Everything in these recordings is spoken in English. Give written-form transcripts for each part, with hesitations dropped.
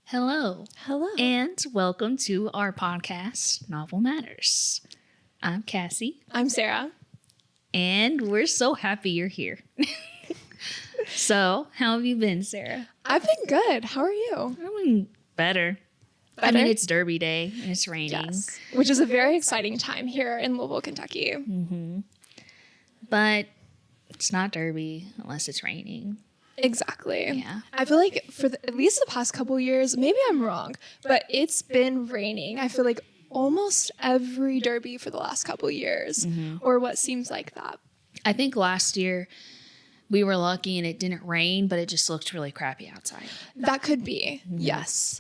Hello. Hello. And welcome to our podcast, Novel Matters. I'm Cassie. I'm Sarah. And we're so happy you're here. So, how have you been, Sarah? I've been good. How are you? I'm doing better. I mean, it's Derby Day and it's raining. Yes, which is a very exciting time here in Louisville, Kentucky. Mm-hmm. But it's not Derby unless it's raining. Exactly. Yeah. I feel like for at least the past couple years, maybe I'm wrong, but it's been raining. I feel like almost every Derby for the last couple years, or what seems like that. I think last year we were lucky and it didn't rain, but it just looked really crappy outside. That could be, yes.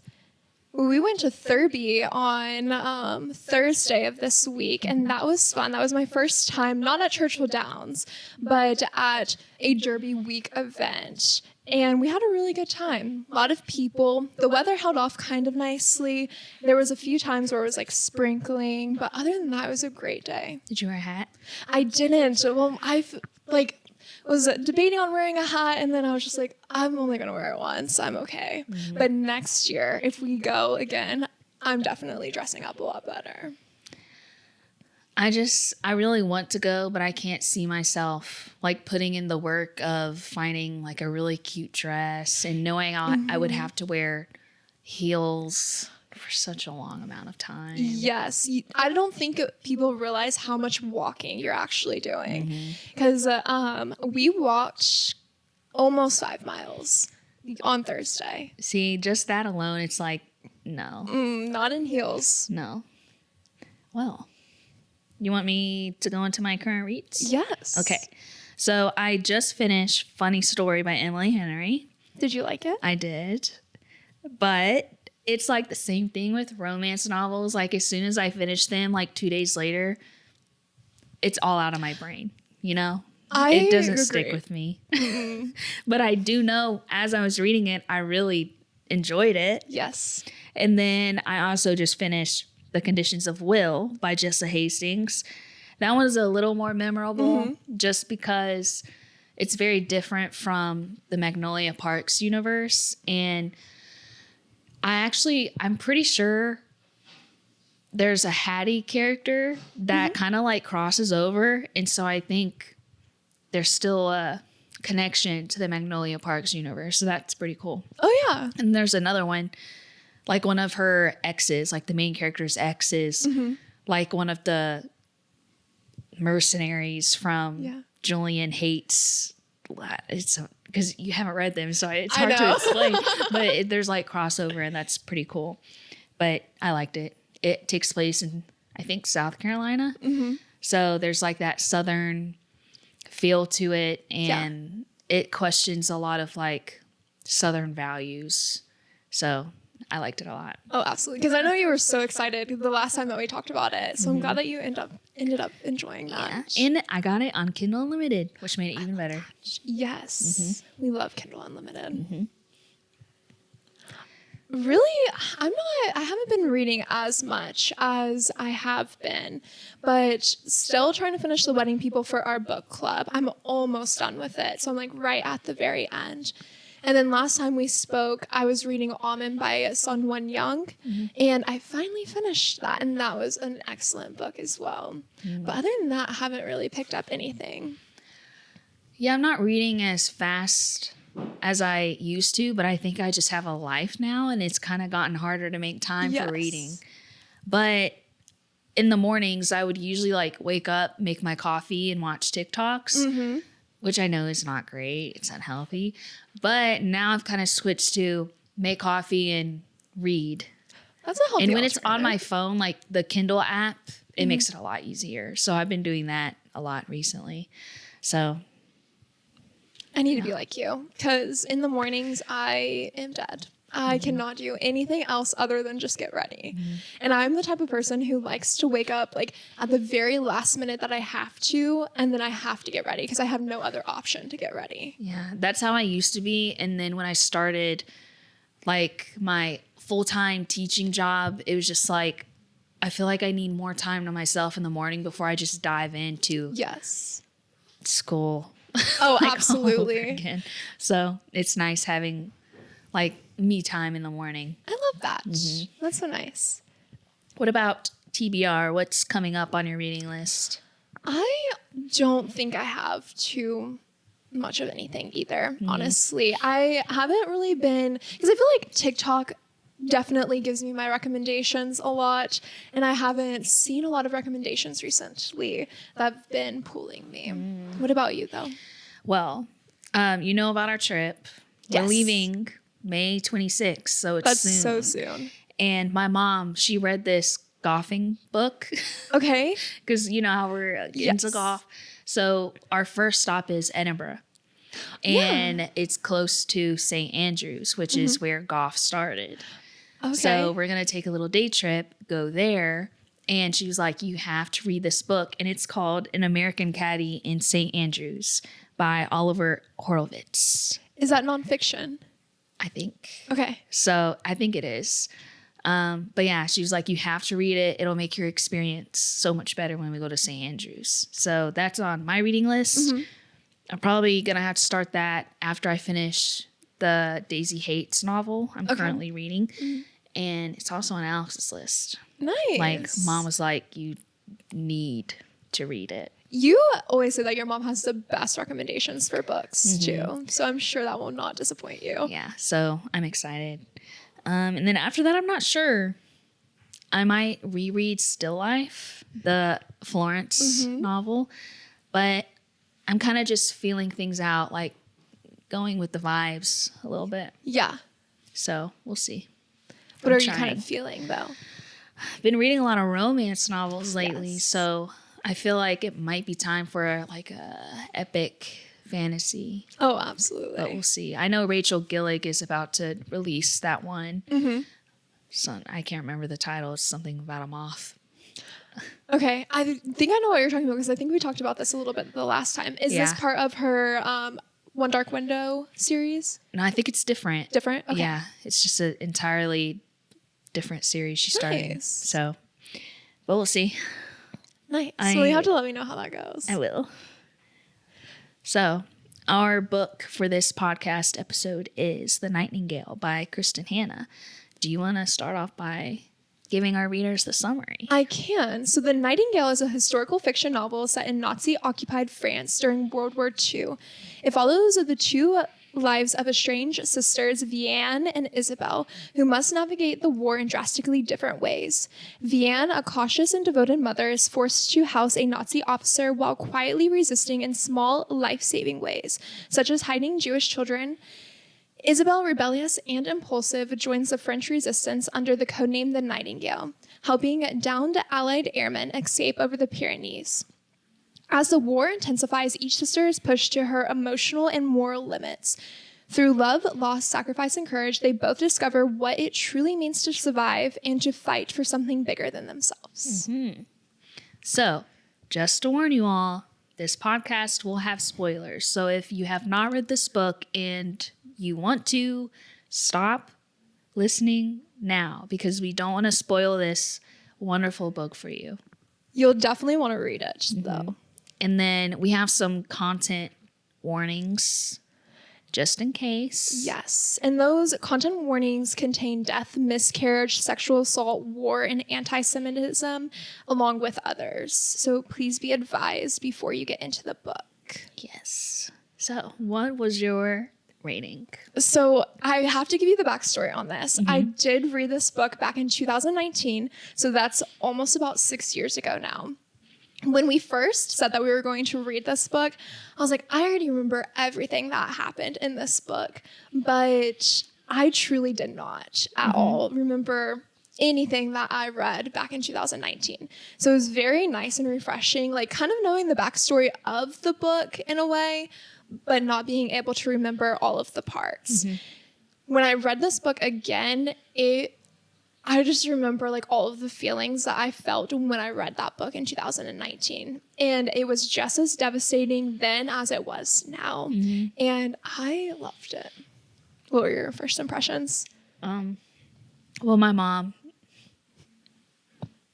We went to Thurby on Thursday of this week, and that was fun. That was my first time, not at Churchill Downs, but at a Derby Week event. And we had a really good time. A lot of people. The weather held off kind of nicely. There was a few times where it was like sprinkling, but other than that, it was a great day. Did you wear a hat? I didn't. Well, was debating on wearing a hat, and then I was just like, I'm only going to wear it once. I'm okay. But next year, if we go again, I'm definitely dressing up a lot better. I really want to go, but I can't see myself like putting in the work of finding like a really cute dress and knowing I would have to wear heels for such a long amount of time. Yes. I don't think people realize how much walking you're actually doing. Because we walked almost 5 miles on Thursday. See, just that alone, it's like, no. Not in heels. No. Well, you want me to go into my current reads? Yes. Okay. So I just finished Funny Story by Emily Henry. Did you like it? I did. But it's like the same thing with romance novels. Like as soon as I finish them, like 2 days later, it's all out of my brain, you know? It doesn't stick with me. But I do know as I was reading it, I really enjoyed it. Yes. And then I also just finished The Conditions of Will by Jessa Hastings. That one's a little more memorable just because it's very different from the Magnolia Parks universe. And I'm pretty sure there's a Hattie character that kind of like crosses over. And so I think there's still a connection to the Magnolia Parks universe. So that's pretty cool. Oh, yeah. And there's another one, like one of her exes, like the main character's exes, like one of the mercenaries from Julian Hates. It's because you haven't read them, so it's hard to explain. But there's like crossover, and that's pretty cool. But I liked it. It takes place in, I think, South Carolina. So there's like that southern feel to it, and it questions a lot of like southern values. So I liked it a lot. Oh, absolutely. Because I know you were so excited the last time that we talked about it. So I'm glad that you ended up enjoying that. Yeah. And I got it on Kindle Unlimited, which made it even better. Yes. We love Kindle Unlimited. Really, I haven't been reading as much as I have been, but still trying to finish The Wedding People for our book club. I'm almost done with it. So I'm like right at the very end. And then last time we spoke, I was reading Almond by Sun Won Young, and I finally finished that, and that was an excellent book as well. But other than that, I haven't really picked up anything. Yeah, I'm not reading as fast as I used to, but I think I just have a life now, and it's kind of gotten harder to make time for reading. But in the mornings, I would usually like wake up, make my coffee, and watch TikToks. Which I know is not great. It's unhealthy. But now I've kind of switched to make coffee and read. That's a healthy And when it's on my alternative. phone, like the Kindle app, it makes it a lot easier. So I've been doing that a lot recently. So I need to be like you, because in the mornings I am dead. I cannot do anything else other than just get ready. And I'm the type of person who likes to wake up like at the very last minute that I have to, and then I have to get ready because I have no other option to get ready. yeah, that's how I used to be. And then when I started like my full-time teaching job, it was just like, I feel like I need more time to myself in the morning before I just dive into school. Oh, like, all over absolutely. again. So it's nice having like me time in the morning. I love that. That's so nice. What about TBR? What's coming up on your reading list? I don't think I have too much of anything either, honestly. I haven't really been, because I feel like TikTok definitely gives me my recommendations a lot, and I haven't seen a lot of recommendations recently that have been pulling me. What about you, though? Well, you know about our trip. Yes. We're leaving May 26th, so it's That's soon. so soon. And my mom, she read this golfing book. Okay. Because you know how we're into golf. So our first stop is Edinburgh. And it's close to St. Andrews, which is where golf started. Okay. So we're going to take a little day trip, go there. And she was like, you have to read this book. And it's called An American Caddy in St. Andrews by Oliver Horowitz. Is that nonfiction? I think. Okay. So I think it is. But yeah, she was like, you have to read it. It'll make your experience so much better when we go to St. Andrews. So that's on my reading list. I'm probably going to have to start that after I finish the Daisy Hates novel I'm currently reading. And it's also on Alex's list. Nice. Like, Mom was like, you need to read it. You always say that your mom has the best recommendations for books, too. So I'm sure that will not disappoint you. Yeah, so I'm excited. And then after that, I'm not sure. I might reread Still Life, the Florence novel. But I'm kind of just feeling things out, like going with the vibes a little bit. Yeah. So we'll see. What are you kind of feeling, though? I've been reading a lot of romance novels lately, so I feel like it might be time for a epic fantasy. Oh, absolutely. But we'll see. I know Rachel Gillig is about to release that one. So I can't remember the title. It's something about a moth. Okay. I think I know what you're talking about because I think we talked about this a little bit the last time. Is this part of her One Dark Window series? No, I think it's different. Different? Okay. Yeah. It's just an entirely different series she started. Nice. So, but we'll see. Nice. So you have to let me know how that goes. I will. So, our book for this podcast episode is The Nightingale by Kristin Hannah. Do you want to start off by giving our readers the summary? I can. So The Nightingale is a historical fiction novel set in Nazi-occupied France during World War II. It follows the two lives of estranged sisters, Vianne and Isabel, who must navigate the war in drastically different ways. Vianne, a cautious and devoted mother, is forced to house a Nazi officer while quietly resisting in small, life-saving ways, such as hiding Jewish children. Isabel, rebellious and impulsive, joins the French resistance under the codename the Nightingale, helping downed Allied airmen escape over the Pyrenees. As the war intensifies, each sister is pushed to her emotional and moral limits. Through love, loss, sacrifice, and courage, they both discover what it truly means to survive and to fight for something bigger than themselves. So, just to warn you all, this podcast will have spoilers. So if you have not read this book and you want to, stop listening now because we don't want to spoil this wonderful book for you. You'll definitely want to read it, though. And then we have some content warnings just in case. Yes. And those content warnings contain death, miscarriage, sexual assault, war, and anti-Semitism, along with others. So please be advised before you get into the book. Yes. So what was your rating? So I have to give you the backstory on this. I did read this book back in 2019. So that's almost about 6 years ago now. When we first said that we were going to read this book, I was like, I already remember everything that happened in this book, but I truly did not at all remember anything that I read back in 2019. So it was very nice and refreshing, like kind of knowing the backstory of the book in a way, but not being able to remember all of the parts. When I read this book again, I just remember like all of the feelings that I felt when I read that book in 2019. And it was just as devastating then as it was now. And I loved it. What were your first impressions? Well, my mom,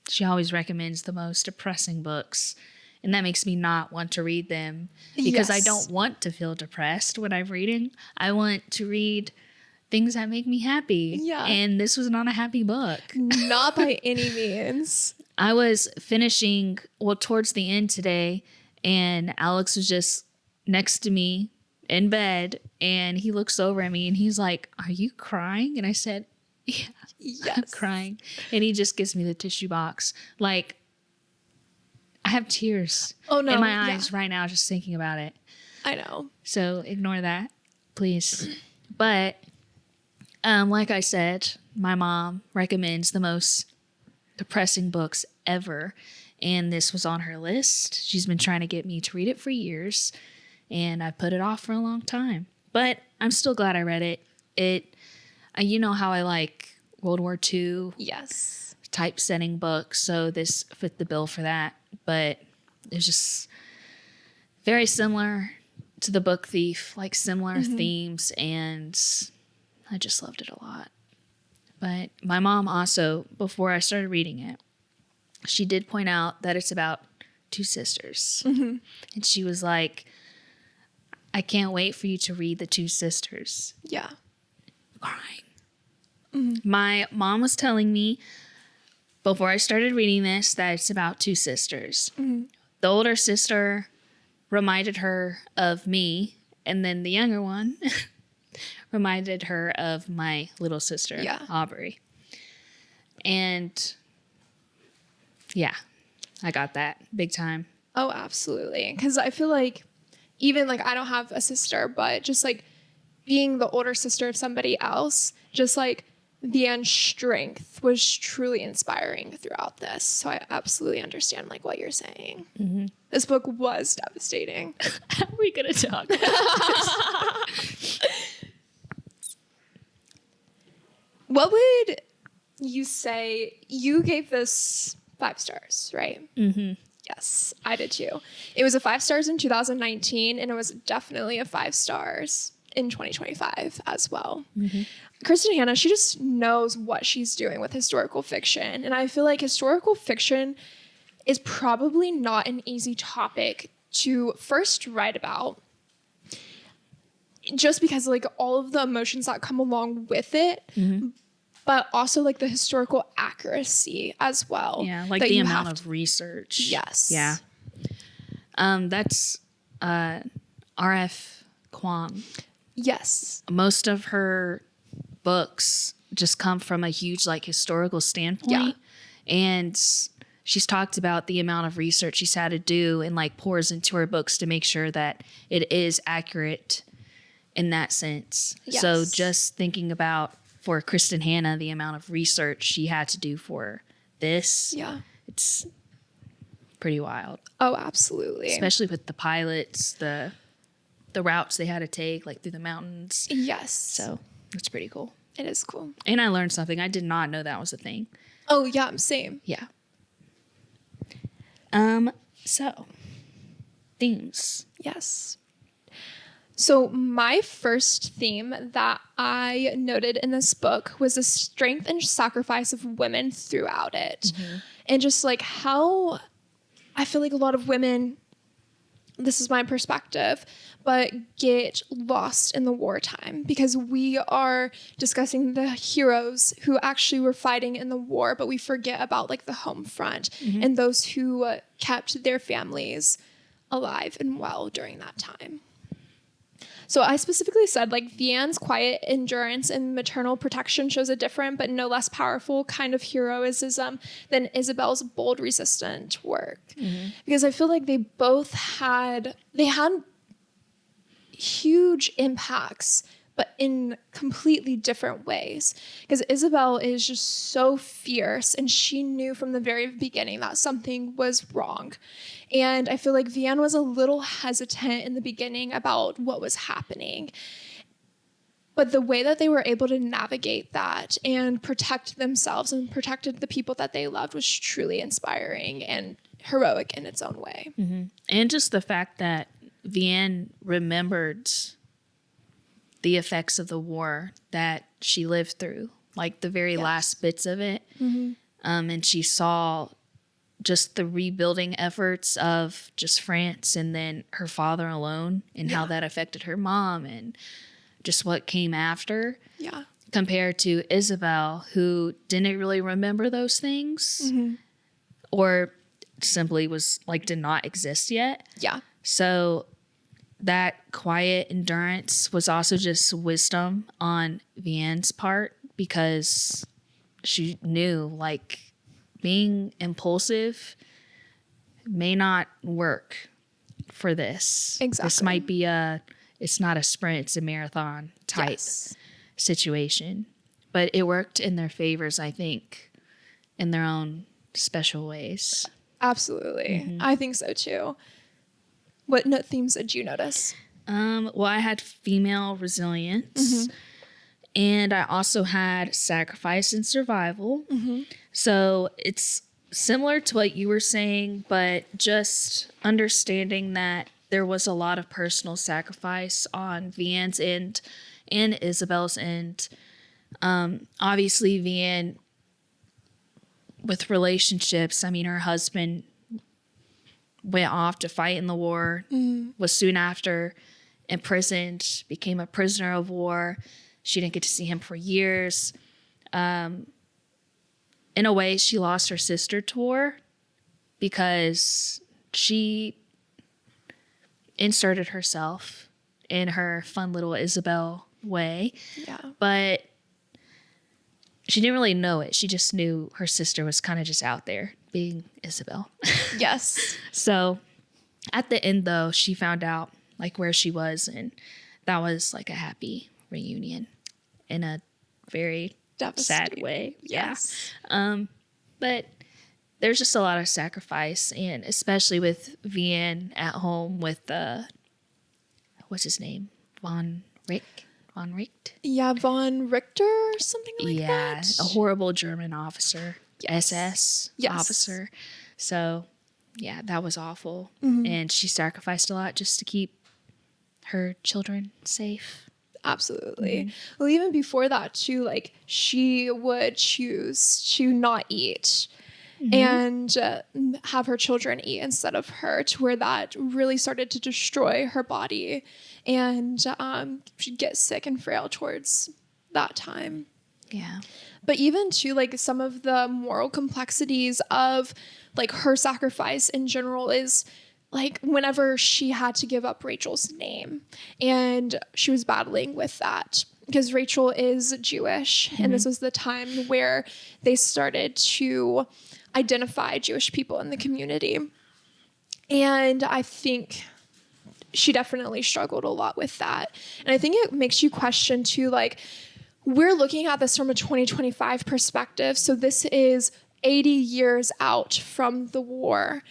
she always recommends the most depressing books. And that makes me not want to read them because I don't want to feel depressed when I'm reading. I want to read things that make me happy. Yeah. And this was not a happy book. Not by any means. I was finishing, towards the end today, and Alex was just next to me in bed, and he looks over at me and he's like, "Are you crying?" And I said, "Yeah, Yes. I'm crying." And he just gives me the tissue box. Like, I have tears in my eyes right now just thinking about it. I know. So ignore that, please. But like I said, my mom recommends the most depressing books ever, and this was on her list. She's been trying to get me to read it for years, and I put it off for a long time. But I'm still glad I read it. You know how I like World War II Yes. typesetting books, so this fit the bill for that. But it's just very similar to The Book Thief, like similar themes, and I just loved it a lot. But my mom also, before I started reading it, she did point out that it's about two sisters. And she was like, "I can't wait for you to read The Two Sisters." Yeah. Crying. My mom was telling me before I started reading this that it's about two sisters. The older sister reminded her of me, and then the younger one reminded her of my little sister, Aubrey. And yeah, I got that big time. Oh, absolutely. Because I feel like even like I don't have a sister, but just like being the older sister of somebody else, just like Vianne's strength was truly inspiring throughout this. So I absolutely understand like what you're saying. This book was devastating. How are we going to talk? What would you say? You gave this 5 stars, right? Yes, I did too. It was a 5 stars in 2019, and it was definitely a 5 stars in 2025 as well. Kristin Hannah, she just knows what she's doing with historical fiction. And I feel like historical fiction is probably not an easy topic to first write about, just because like all of the emotions that come along with it, but also like the historical accuracy as well. Yeah, like the amount of research. Yes. Yeah. That's R.F. Kuang. Yes. Most of her books just come from a huge like historical standpoint. And she's talked about the amount of research she's had to do and like pours into her books to make sure that it is accurate in that sense. Yes. So just thinking about for Kristin Hannah, the amount of research she had to do for this, it's pretty wild. Oh, absolutely. Especially with the pilots, the routes they had to take, like through the mountains. Yes. So it's pretty cool. It is cool. And I learned something. I did not know that was a thing. Oh, yeah, same. Yeah. So themes. Yes. So my first theme that I noted in this book was the strength and sacrifice of women throughout it. And just like how I feel like a lot of women, this is my perspective, but get lost in the wartime because we are discussing the heroes who actually were fighting in the war, but we forget about like the home front and those who kept their families alive and well during that time. So I specifically said like Vianne's quiet endurance and maternal protection shows a different but no less powerful kind of heroism than Isabel's bold resistant work. Because I feel like they had huge impacts, but in completely different ways. Because Isabel is just so fierce, and she knew from the very beginning that something was wrong. And I feel like Vianne was a little hesitant in the beginning about what was happening. But the way that they were able to navigate that and protect themselves and protected the people that they loved was truly inspiring and heroic in its own way. And just the fact that Vianne remembered the effects of the war that she lived through, like the very last bits of it. And she saw just the rebuilding efforts of just France and then her father alone and how that affected her mom and just what came after. Yeah. Compared to Isabel, who didn't really remember those things Mm-hmm. or simply was like did not exist yet. Yeah. So that quiet endurance was also just wisdom on Vianne's part, because she knew like being impulsive may not work for this. Exactly. This might be it's not a sprint, it's a marathon type Yes. situation. But it worked in their favors, I think, in their own special ways. Absolutely. Mm-hmm. I think so too. What themes did you notice? Well, I had female resilience, and I also had sacrifice and survival. So it's similar to what you were saying, but just understanding that there was a lot of personal sacrifice on Vianne's end and Isabel's end. Obviously, Vianne, with relationships, I mean, her husband went off to fight in the war, was soon after imprisoned, became a prisoner of war. She didn't get to see him for years. In a way, she lost her sister to war because she inserted herself in her fun little Isabel way. Yeah. But she didn't really know it. She just knew her sister was kind of just out there being Isabel. Yes. So at the end, though, she found out like where she was, and that was like a happy reunion in a very sad way. Yes. Yeah. But there's just a lot of sacrifice, and especially with Vianne at home with what's his name? Von Richt? Yeah, von Richter or something like that. Yeah, a horrible German officer, Yes. SS Yes. officer. So, yeah, that was awful. Mm-hmm. And she sacrificed a lot just to keep her children safe. Absolutely. Well, even before that too, like she would choose to not eat and have her children eat instead of her, to where that really started to destroy her body, and she'd get sick and frail towards that time. Yeah. But even too, like some of the moral complexities of like her sacrifice in general is like whenever she had to give up Rachel's name, and she was battling with that because Rachel is Jewish, and this was the time where they started to identify Jewish people in the community. And I think she definitely struggled a lot with that. And I think it makes you question too, like, we're looking at this from a 2025 perspective. So this is 80 years out from the war.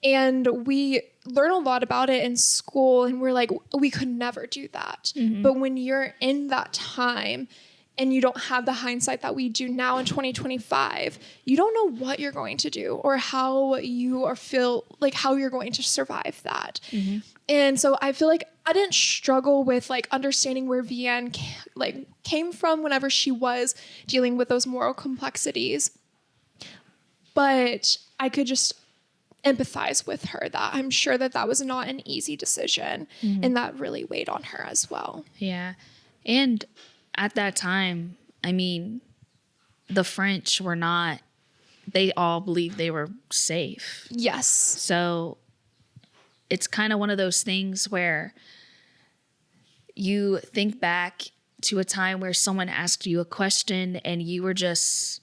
And we learn a lot about it in school, and we're like, we could never do that. But when you're in that time and you don't have the hindsight that we do now in 2025, you don't know what you're going to do or how you are feel like how you're going to survive that. And so I feel like I didn't struggle with like understanding where Vianne came from whenever she was dealing with those moral complexities, but I could just empathize with her that I'm sure that that was not an easy decision, and that really weighed on her as well. Yeah. And at that time, I mean, the French were not, they all believed they were safe. Yes. So it's kind of one of those things where you think back to a time where someone asked you a question and you were just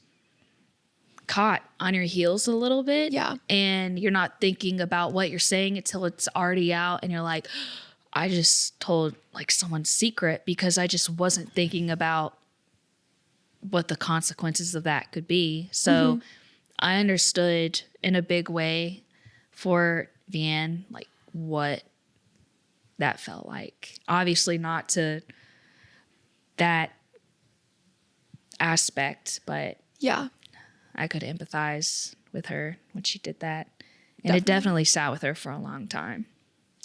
caught on your heels a little bit. Yeah. And you're not thinking about what you're saying until it's already out, and you're like, I just told like someone's secret because I just wasn't thinking about what the consequences of that could be. So I understood in a big way for Vianne, like what that felt like. Obviously not to that aspect, but Yeah. I could empathize with her when she did that. And it definitely sat with her for a long time.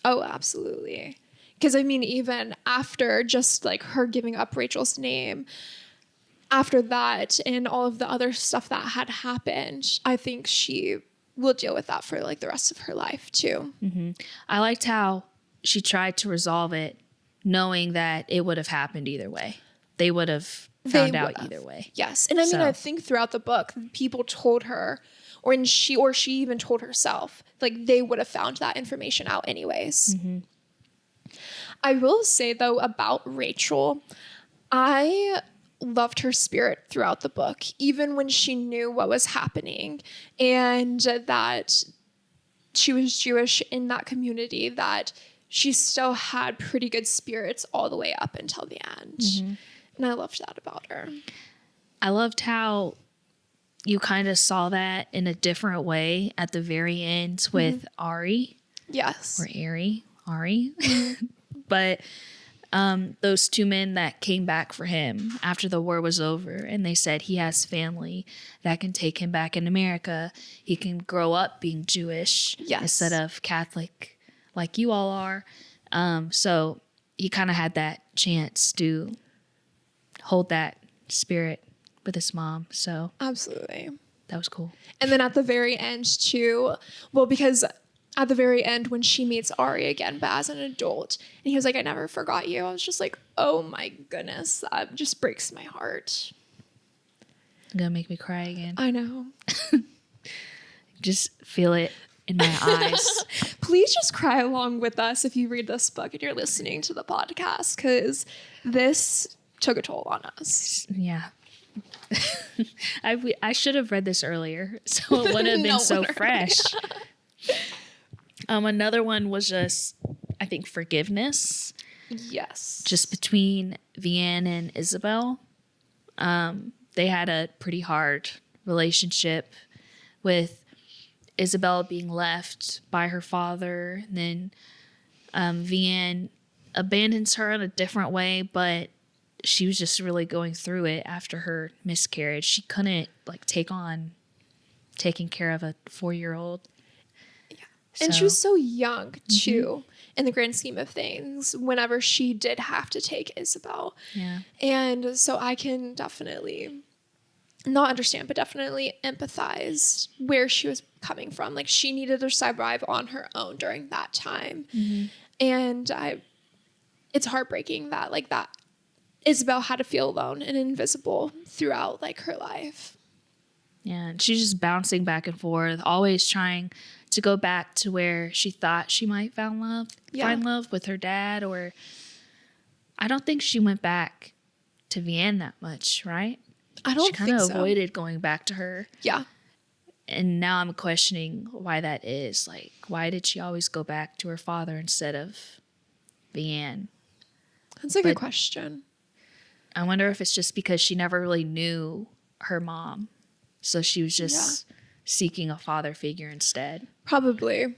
Oh, absolutely. Because I mean, even after just like her giving up Rachel's name, after that and all of the other stuff that had happened, I think she will deal with that for like the rest of her life too. I liked how she tried to resolve it knowing that it would have happened either way. They would have found out either way. Yes. And I mean, I think throughout the book, people told her, or she even told herself, like they would have found that information out anyways. Mm-hmm. I will say though about Rachel, I loved her spirit throughout the book, even when she knew what was happening and that she was Jewish in that community, that she still had pretty good spirits all the way up until the end. Mm-hmm. And I loved that about her. I loved how you kind of saw that in a different way at the very end with Ari. Yes. Or Ari. But those two men that came back for him after the war was over, and they said he has family that can take him back in America. He can grow up being Jewish instead of Catholic like you all are. So he kind of had that chance to hold that spirit with his mom. So absolutely. That was cool. And then at the very end too, well, because at the very end when she meets Ari again, but as an adult, and he was like, I never forgot you. I was just like, oh my goodness, that just breaks my heart. It's gonna make me cry again. I know. Just feel it in my eyes. Please just cry along with us if you read this book and you're listening to the podcast, because this took a toll on us. Yeah. I should have read this earlier, so it wouldn't have been so fresh. Another one was just, I think, forgiveness. Yes. Just between Vianne and Isabel. They had a pretty hard relationship with Isabel being left by her father. And then Vianne abandons her in a different way, but she was just really going through it after her miscarriage. She couldn't take on taking care of a 4-year-old. Yeah. And she was so young too, in the grand scheme of things, whenever she did have to take Isabel. Yeah. And so I can definitely not understand, but definitely empathize where she was coming from. Like, she needed to survive on her own during that time. Mm-hmm. And it's heartbreaking that that Isabel had to feel alone and invisible throughout her life. Yeah, and she's just bouncing back and forth, always trying to go back to where she thought she might find love with her dad. Or I don't think she went back to Vianne that much, right? I don't think so. She kind of avoided going back to her. Yeah. And now I'm questioning why that is. Why did she always go back to her father instead of Vianne? That's a good question. I wonder if it's just because she never really knew her mom. So she was just seeking a father figure instead. Probably.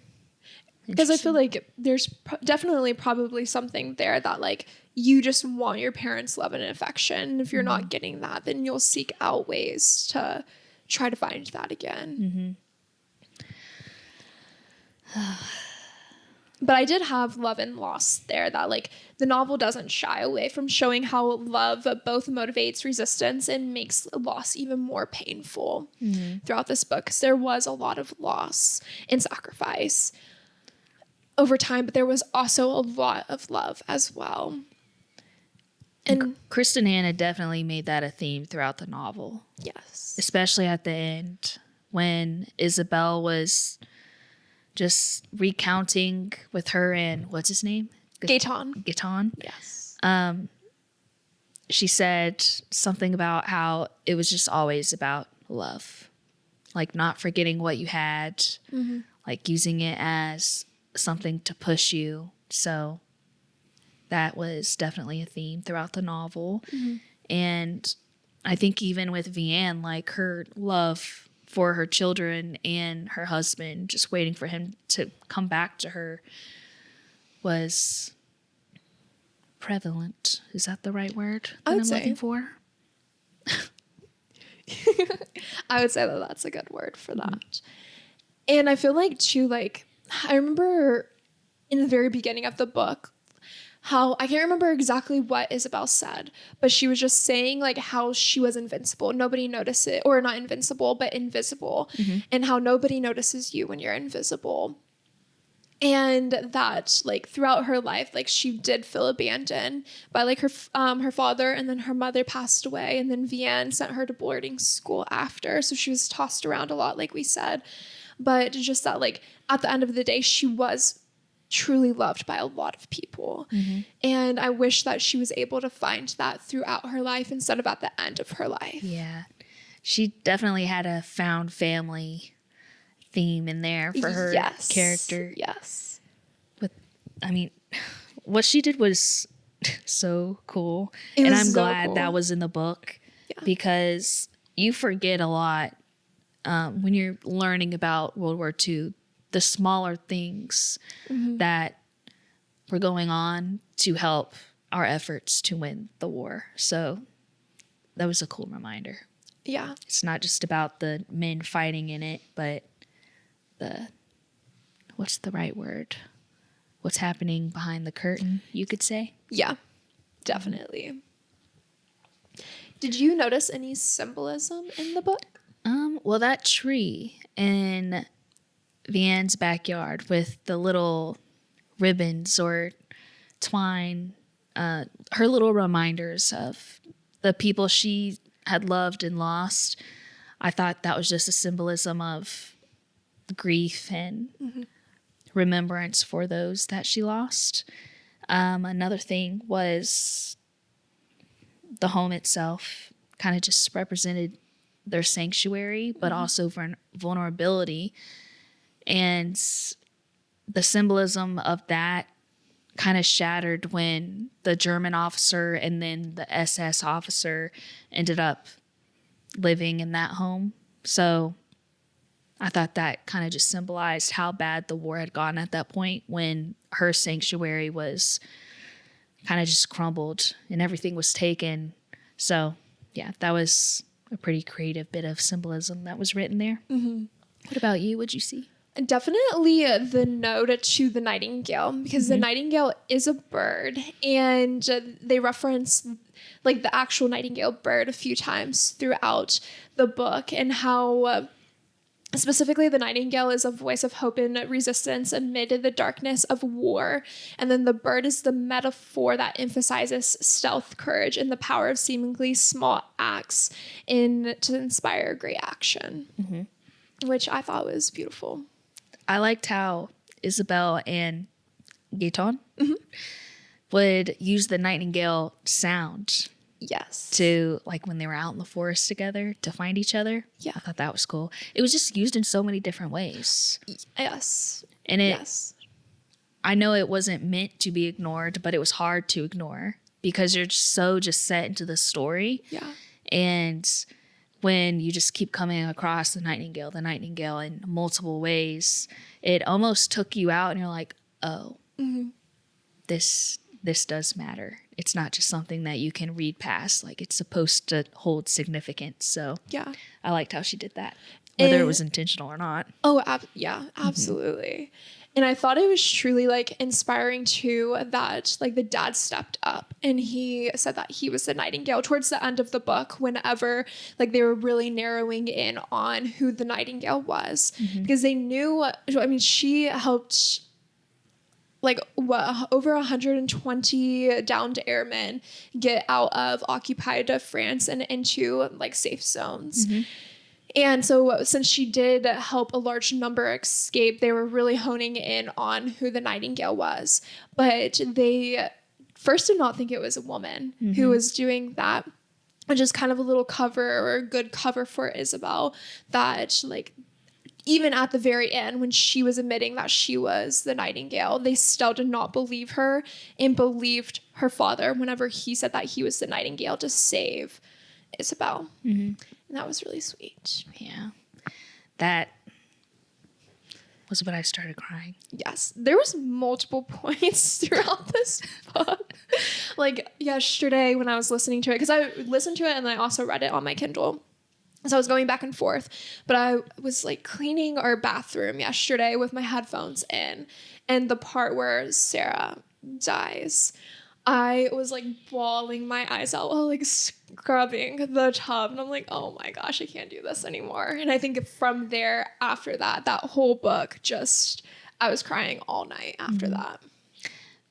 Because I feel like there's definitely probably something there that you just want your parents' love and affection. If you're not getting that, then you'll seek out ways to try to find that again. Mm-hmm. But I did have love and loss there, that the novel doesn't shy away from showing how love both motivates resistance and makes loss even more painful throughout this book. Because there was a lot of loss and sacrifice over time, but there was also a lot of love as well. And Kristin Hannah definitely made that a theme throughout the novel. Yes. Especially at the end when Isabel was just recounting with her and what's his name? Gaetan. Yes. She said something about how it was just always about love. Not forgetting what you had, using it as something to push you. So that was definitely a theme throughout the novel. Mm-hmm. And I think even with Vianne, her love for her children and her husband, just waiting for him to come back to her, was prevalent. Is that the right word that I'm looking for? I would say that that's a good word for that. And I feel too, I remember in the very beginning of the book, how I can't remember exactly what Isabel said, but she was just saying how she was invincible. Nobody noticed it, or not invincible, but invisible, and how nobody notices you when you're invisible. And that like throughout her life, like she did feel abandoned by like her father, and then her mother passed away, and then Vianne sent her to boarding school after. So she was tossed around a lot, like we said. But just that like at the end of the day, she was truly loved by a lot of people. And I wish that she was able to find that throughout her life instead of at the end of her life. Yeah. She definitely had a found family theme in there for her character. Yes. I mean, what she did was so cool. I'm glad that was in the book because you forget a lot when you're learning about World War II, the smaller things that were going on to help our efforts to win the war. So that was a cool reminder. Yeah. It's not just about the men fighting in it, but what's the right word? What's happening behind the curtain, you could say? Yeah, definitely. Did you notice any symbolism in the book? Well, that tree in Vianne's backyard with the little ribbons or twine, her little reminders of the people she had loved and lost. I thought that was just a symbolism of grief and remembrance for those that she lost. Another thing was the home itself kind of just represented their sanctuary, but also vulnerability. And the symbolism of that kind of shattered when the German officer and then the SS officer ended up living in that home. So I thought that kind of just symbolized how bad the war had gone at that point when her sanctuary was kind of just crumbled and everything was taken. So yeah, that was a pretty creative bit of symbolism that was written there. What about you? What'd you see? Definitely the node to the nightingale, because the nightingale is a bird, and they reference like the actual nightingale bird a few times throughout the book, and how specifically the nightingale is a voice of hope and resistance amid the darkness of war. And then the bird is the metaphor that emphasizes stealth, courage, and the power of seemingly small acts to inspire great action, which I thought was beautiful. I liked how Isabel and Gaetan would use the nightingale sound. Yes. To like when they were out in the forest together to find each other. Yeah. I thought that was cool. It was just used in so many different ways. Yes. And I know it wasn't meant to be ignored, but it was hard to ignore because you're just set into the story. Yeah. And when you just keep coming across the nightingale in multiple ways, it almost took you out and you're like, oh, this does matter. It's not just something that you can read past. Like it's supposed to hold significance. So yeah, I liked how she did that, whether it was intentional or not. Oh, yeah, absolutely. And I thought it was truly like inspiring too that like the dad stepped up and he said that he was the nightingale towards the end of the book, whenever like they were really narrowing in on who the nightingale was, because they knew, I mean, she helped like over 120 downed airmen get out of occupied France and into like safe zones. And so since she did help a large number escape, they were really honing in on who the nightingale was. But they first did not think it was a woman who was doing that, which is kind of a little cover or a good cover for Isabel, that like even at the very end, when she was admitting that she was the nightingale, they still did not believe her and believed her father whenever he said that he was the nightingale to save Isabel. And that was really sweet. Yeah. That was when I started crying. Yes. There was multiple points throughout this book. Like yesterday when I was listening to it, because I listened to it and I also read it on my Kindle. So I was going back and forth, but I was like cleaning our bathroom yesterday with my headphones in, and the part where Sarah dies, I was like bawling my eyes out while like scrubbing the tub, and I'm like, oh my gosh, I can't do this anymore. And I think from there, after that, that whole book just I was crying all night after that.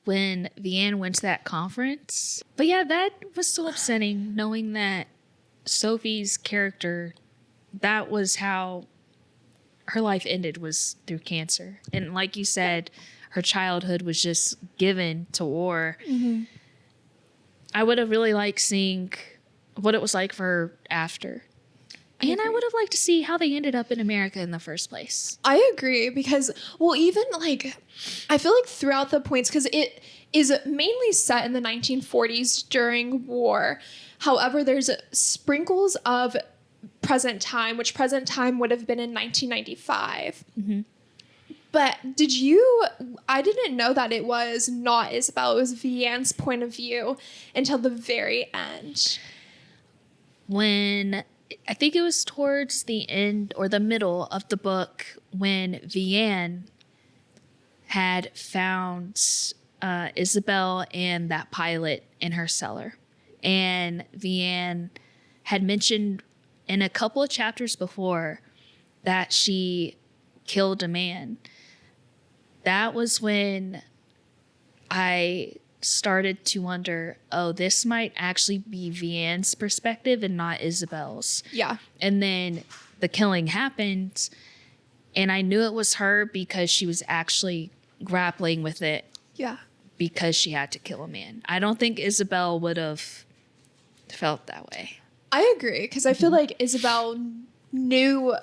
When Vianne went to that conference. But yeah, that was so upsetting knowing that Sophie's character, that was how her life ended, was through cancer. And like you said, her childhood was just given to war. I would have really liked seeing what it was like for her after. And I would have liked to see how they ended up in America in the first place. I agree because, well, even like, I feel like throughout the points, because it is mainly set in the 1940s during war. However, there's sprinkles of present time, which present time would have been in 1995. But I didn't know that it was not Isabel, it was Vianne's point of view until the very end. When, I think it was towards the end or the middle of the book, when Vianne had found Isabel and that pilot in her cellar. And Vianne had mentioned in a couple of chapters before that she killed a man. That was when I started to wonder, oh, this might actually be Vianne's perspective and not Isabel's. Yeah. And then the killing happened, and I knew it was her because she was actually grappling with it. Yeah. Because she had to kill a man. I don't think Isabel would have felt that way. I agree, because I feel like Isabel knew,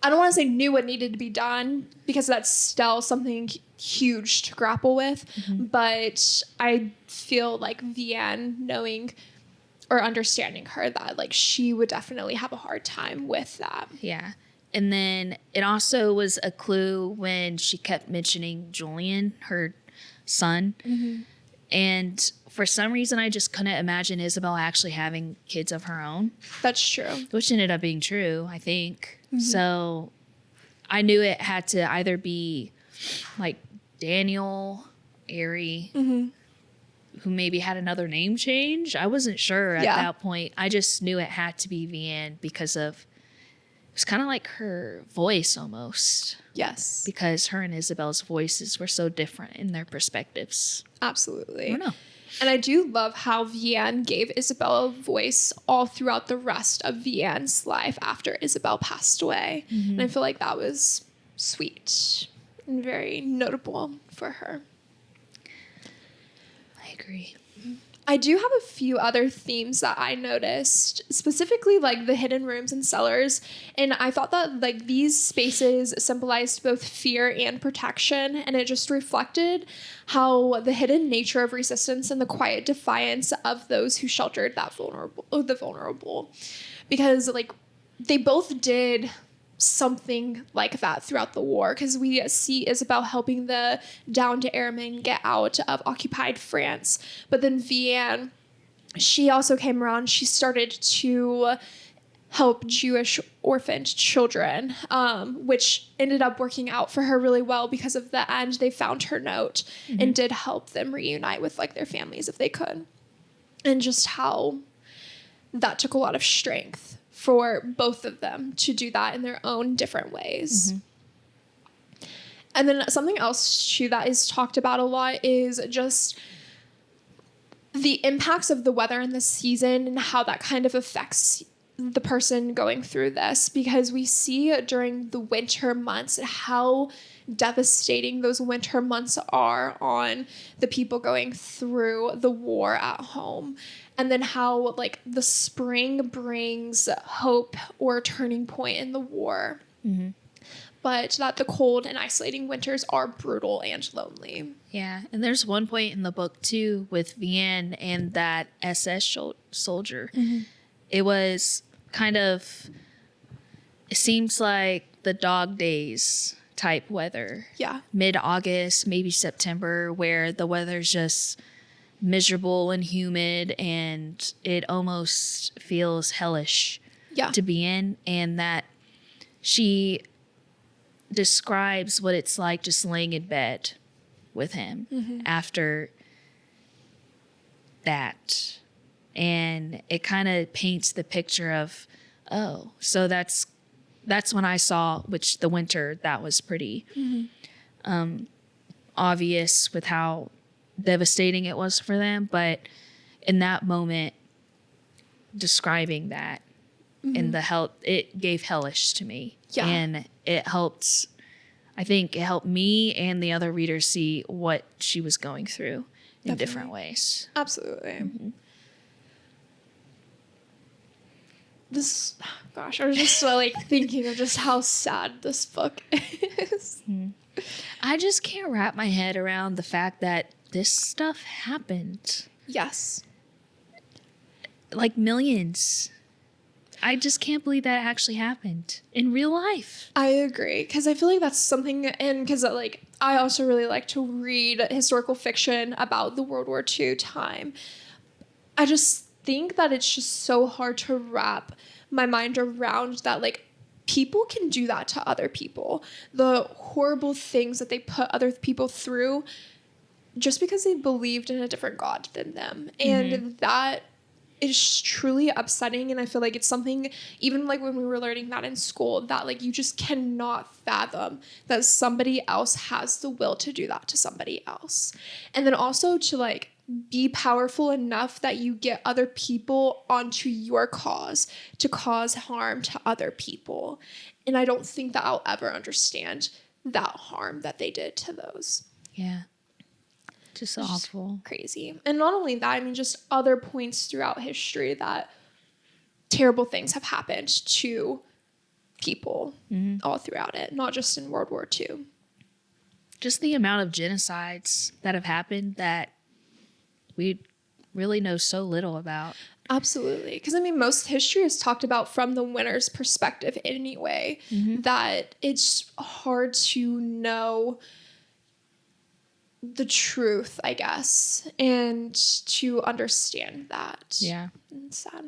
I don't want to say knew what needed to be done, because that's still something huge to grapple with, but I feel like Vianne knowing or understanding her, that like she would definitely have a hard time with that. Yeah. And then it also was a clue when she kept mentioning Julian, her son. And for some reason, I just couldn't imagine Isabel actually having kids of her own. That's true. Which ended up being true, I think. So I knew it had to either be like Daniel, Ari, who maybe had another name change. I wasn't sure at that point. I just knew it had to be Vianne because of, it was kind of like her voice almost. Yes. Because her and Isabel's voices were so different in their perspectives. Absolutely. I don't know. And I do love how Vianne gave Isabel a voice all throughout the rest of Vianne's life after Isabel passed away. And I feel like that was sweet and very notable for her. I agree. I do have a few other themes that I noticed, specifically like the hidden rooms and cellars. And I thought that like these spaces symbolized both fear and protection. And it just reflected how the hidden nature of resistance and the quiet defiance of those who sheltered the vulnerable. Because like they both did something like that throughout the war, because we see Isabel helping the downed airmen get out of occupied France, but then Vianne, she also came around. She started to help Jewish orphaned children, which ended up working out for her really well, because of the end they found her note and did help them reunite with like their families if they could, and just how that took a lot of strength for both of them to do that in their own different ways. And then something else too that is talked about a lot is just the impacts of the weather in the season and how that kind of affects the person going through this, because we see during the winter months how devastating those winter months are on the people going through the war at home. And then how like the spring brings hope or a turning point in the war. But that the cold and isolating winters are brutal and lonely. Yeah. And there's one point in the book too with Vianne and that SS soldier. It was kind of, it seems like the dog days type weather. Yeah. Mid-August, maybe September, where the weather's just miserable and humid and it almost feels hellish to be in. And that she describes what it's like just laying in bed with him after that. And it kind of paints the picture of, oh, so that's when I saw, which the winter, that was pretty. obvious with how devastating it was for them. But in that moment, describing that and the hell, it gave hellish to me. Yeah. And it helped, I think it helped me and the other readers see what she was going through in different ways. Absolutely. This, gosh, I was just so, like, thinking of just how sad this book is. I just can't wrap my head around the fact that this stuff happened. Yes. Like millions. I just can't believe that actually happened in real life. I agree, because I feel like that's something, and because, like, I also really like to read historical fiction about the World War II time. I just think that it's just so hard to wrap my mind around that, like, people can do that to other people. The horrible things that they put other people through just because they believed in a different God than them. And that is truly upsetting. And I feel like it's something, even like when we were learning that in school, that like you just cannot fathom that somebody else has the will to do that to somebody else. And then also to like be powerful enough that you get other people onto your cause to cause harm to other people. And I don't think that I'll ever understand that harm that they did to those. Yeah. Just awful. Crazy. And not only that, I mean, just other points throughout history that terrible things have happened to people all throughout it, not just in World War II. Just the amount of genocides that have happened that we really know so little about. Absolutely. Because, I mean, most history is talked about from the winner's perspective anyway, that it's hard to know the truth, I guess, and to understand that. Yeah. It's sad.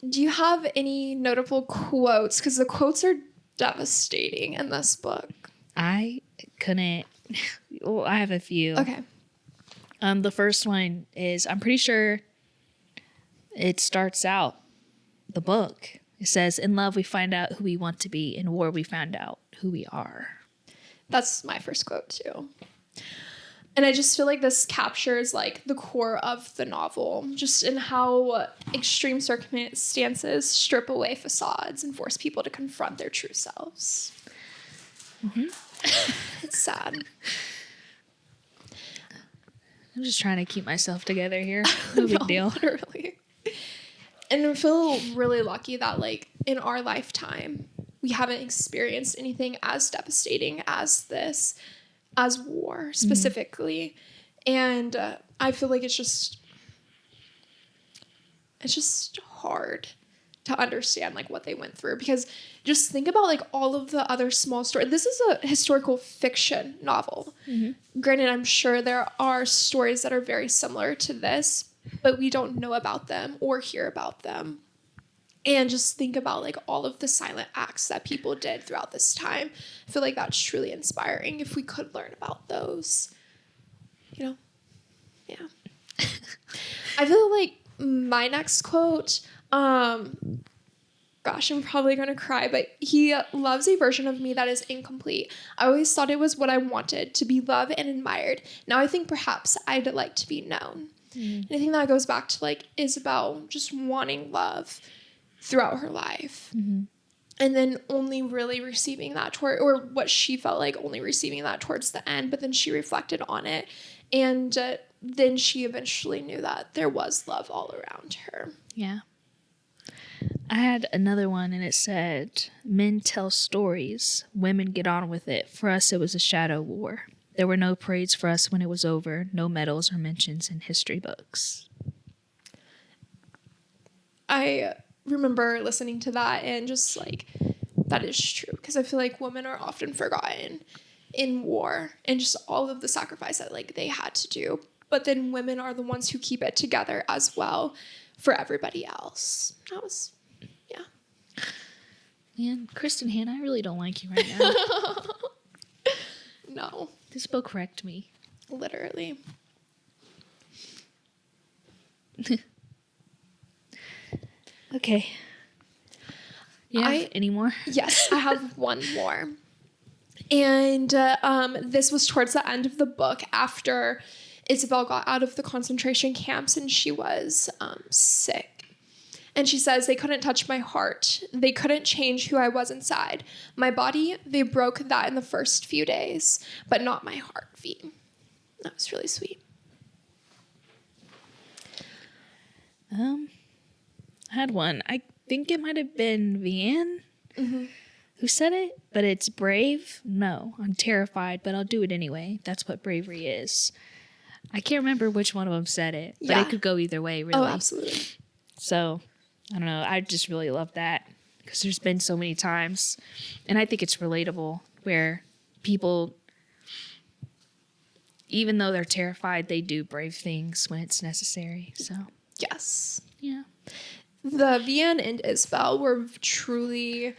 Do you have any notable quotes? Because the quotes are devastating in this book. I couldn't. Well, I have a few. Okay. The first one is, I'm pretty sure it starts out the book. It says, in love, we find out who we want to be. In war, we find out who we are. That's my first quote too. And I just feel like this captures like the core of the novel, just in how extreme circumstances strip away facades and force people to confront their true selves. It's sad. I'm just trying to keep myself together here. No big deal. Literally. And I feel really lucky that like in our lifetime, we haven't experienced anything as devastating as this, as war specifically. And I feel like it's just hard to understand like what they went through, because just think about like all of the other small stories. This is a historical fiction novel. Granted, I'm sure there are stories that are very similar to this, but we don't know about them or hear about them. And just think about like all of the silent acts that people did throughout this time. I feel like that's truly inspiring if we could learn about those. You know? Yeah. I feel like my next quote, gosh, I'm probably going to cry, but he loves a version of me that is incomplete. I always thought it was what I wanted, to be loved and admired. Now I think perhaps I'd like to be known. And I think that goes back to like Isabel just wanting love throughout her life. And then only really receiving that toward, or what she felt like only receiving that towards the end, but then she reflected on it. And then she eventually knew that there was love all around her. Yeah. I had another one and it said, men tell stories, women get on with it. For us, it was a shadow war. There were no parades for us when it was over, no medals or mentions in history books. I remember listening to that and just like, that is true. Because I feel like women are often forgotten in war and just all of the sacrifice that like they had to do. But then women are the ones who keep it together as well for everybody else. That was, yeah. Man, Kristin Hannah, I really don't like you right now. No. This book wrecked me. Literally. Okay. Yeah. Any more? Yes, I have one more. And this was towards the end of the book after Isabel got out of the concentration camps and she was sick. And she says, they couldn't touch my heart. They couldn't change who I was inside. My body, they broke that in the first few days, but not my heartbeat. That was really sweet. I had one. I think it might have been Vianne who said it, but it's brave. No, I'm terrified, but I'll do it anyway. That's what bravery is. I can't remember which one of them said it, but it could go either way, really. Oh, absolutely. So, I don't know. I just really love that because there's been so many times, and I think it's relatable, where people, even though they're terrified, they do brave things when it's necessary. So, yes. Yeah. The Vianne and Isabel were truly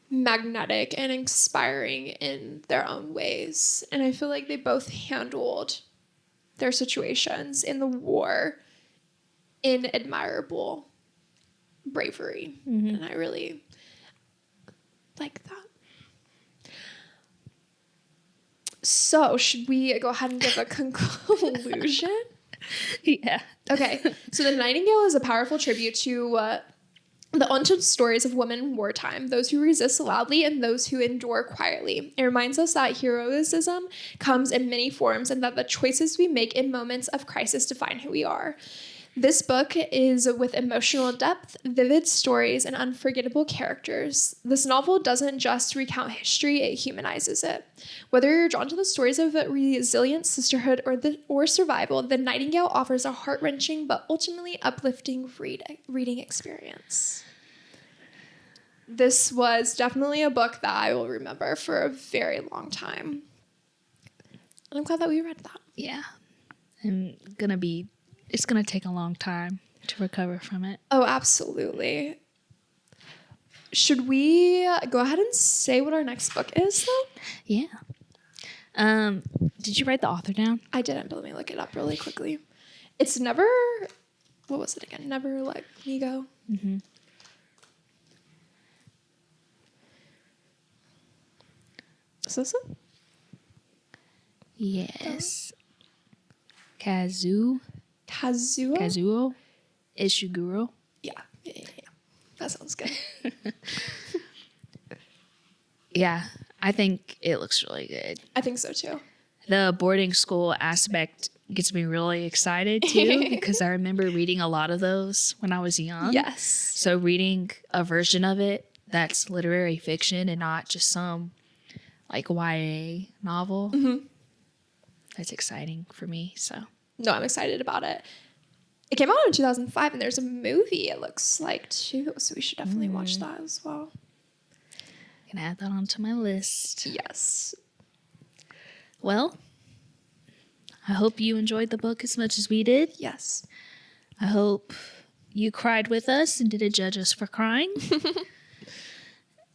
magnetic and inspiring in their own ways. And I feel like they both handled their situations in the war in admirable bravery. And I really like that. So should we go ahead and give a conclusion? Yeah. Okay. So The Nightingale is a powerful tribute to the untold stories of women in wartime, those who resist loudly and those who endure quietly. It reminds us that heroism comes in many forms and that the choices we make in moments of crisis define who we are. This book is with emotional depth, vivid stories, and unforgettable characters. This novel doesn't just recount history, it humanizes it. Whether you're drawn to the stories of resilience, sisterhood, or survival, The Nightingale offers a heart-wrenching but ultimately uplifting reading experience. This was definitely a book that I will remember for a very long time. And I'm glad that we read that. Yeah. It's going to take a long time to recover from it. Oh, absolutely. Should we go ahead and say what our next book is, though? Yeah. Did you write the author down? I didn't, but let me look it up really quickly. It's Never... What was it again? Never Let Me Go. Mm-hmm. Is this it? Yes. Kazuo Ishiguro. Yeah. That sounds good. Yeah, I think it looks really good. I think so too. The boarding school aspect gets me really excited too because I remember reading a lot of those when I was young. Yes. So reading a version of it that's literary fiction and not just some like YA novel, that's exciting for me. So no, I'm excited about it. It came out in 2005 and there's a movie, it looks like, too. So we should definitely watch that as well. I'm going to add that onto my list. Yes. Well, I hope you enjoyed the book as much as we did. Yes. I hope you cried with us and didn't judge us for crying.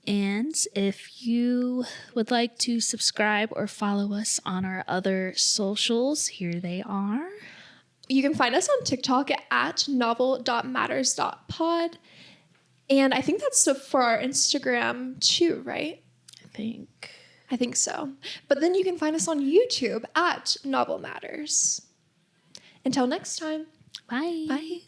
And if you would like to subscribe or follow us on our other socials, here they are. You can find us on TikTok at novel.matters.pod. And I think that's for our Instagram too, right? I think so. But then you can find us on YouTube at Novel Matters. Until next time. Bye. Bye.